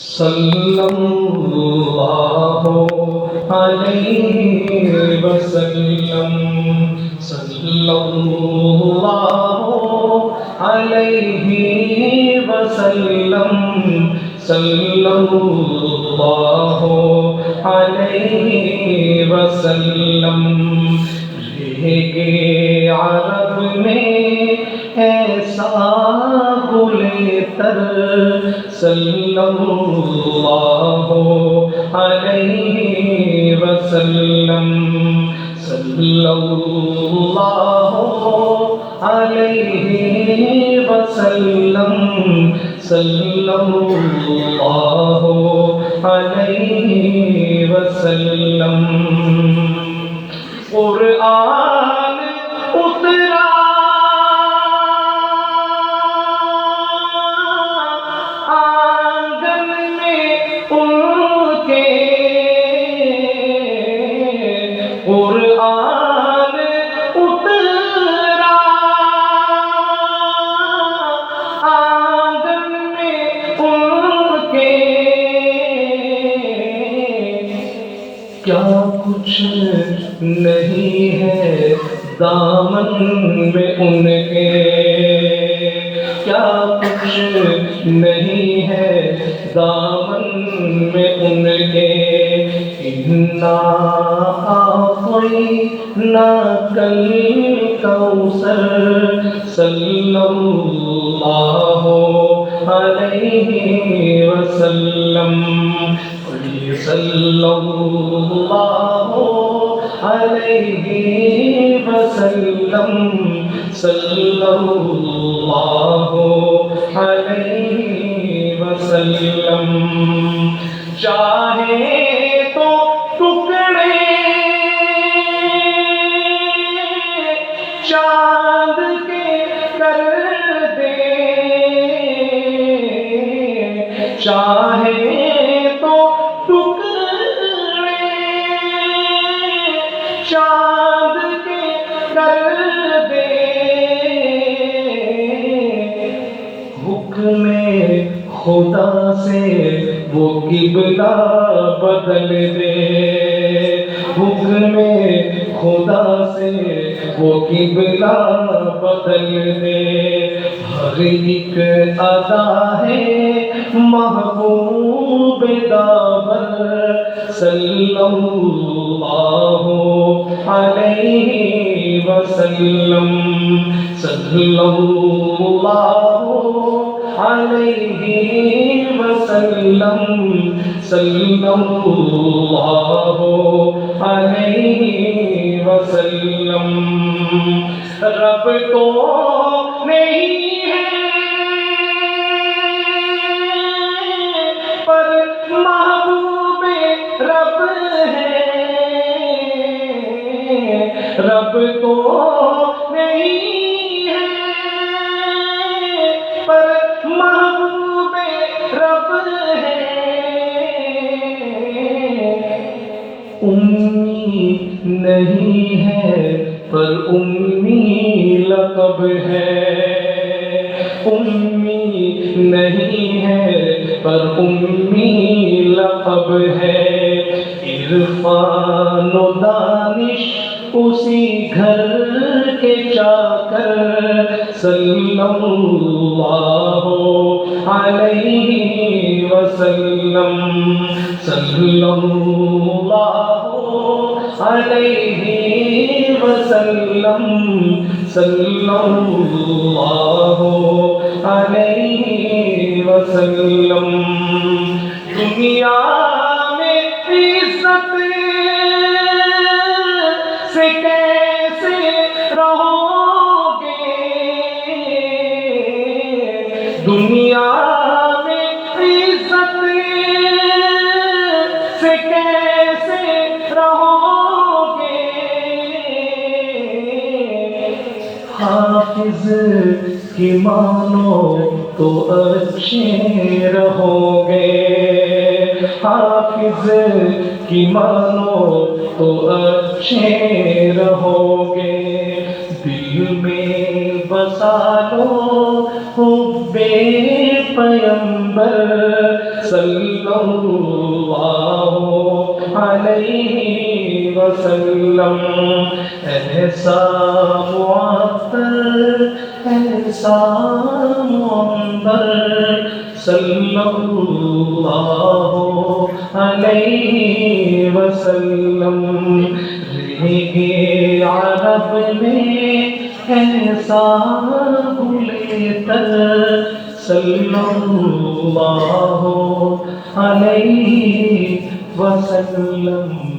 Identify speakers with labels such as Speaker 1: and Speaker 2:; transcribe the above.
Speaker 1: صلی اللہ علیہ وسلم صلی اللہ علیہ وسلم صلی اللہ علیہ وسلم رہ گے عرب میں ایسا گلے تر صلی اللہ علیہ وسلم صلی اللہ علیہ وسلم صلی اللہ علیہ وسلم قرآن اترا آنگن میں ان کے قرآن اترا آنگن میں ان کے کیا کچھ نہیں ہے دامن میں ان کے کیا کچھ نہیں ہے دامن میں ان کے اِنَّا أَعْطَيْنَاكَ الْكَوْثَرَ صلی اللہ علیہ وسلم صلی اللہ علیہ وسلم صلی اللہ علیہ وسلم چاہے تو ٹکڑے چاند کے کر دے چاہے تو ٹکڑے چاند کے کر دے حکم خدا سے وہ قبلہ بدل دے حکم خدا سے وہ قبلہ بدل دے ہر ایک ادا ہے محبوب داور صلی اللہ علیہ وسلم صلی اللہ علیہ وسلم صلی اللہ علیہ وسلم رب تو نہیں ہے پر محبوب رب ہے رب تو نہیں ہے پر محبوب رب ہے امی نہیں ہے پر امی لقب ہے امی نہیں ہے پر امی لقب ہے عرفان و دانش اسی گھر کے چاکر صلی اللہ علیہ وسلم صلی اللہ علیہ وسلم صلی اللہ علیہ وسلم دنیا میں عزت سے کیسے رہو گے دنیا میں عزت سے کیسے رہو گے حافظ کی مانو تو اچھے رہو گے حافظ کی مانو تو اچھے رہو گے دل میں بسا لو حب پیمبر صلی اللہ علیہ وسلم. ایسا معطر ایسا معمر صلی اللہ علیہ وسلم. رہے عرب میں ایسا بھولے تر صلی اللہ علیہ وسلم.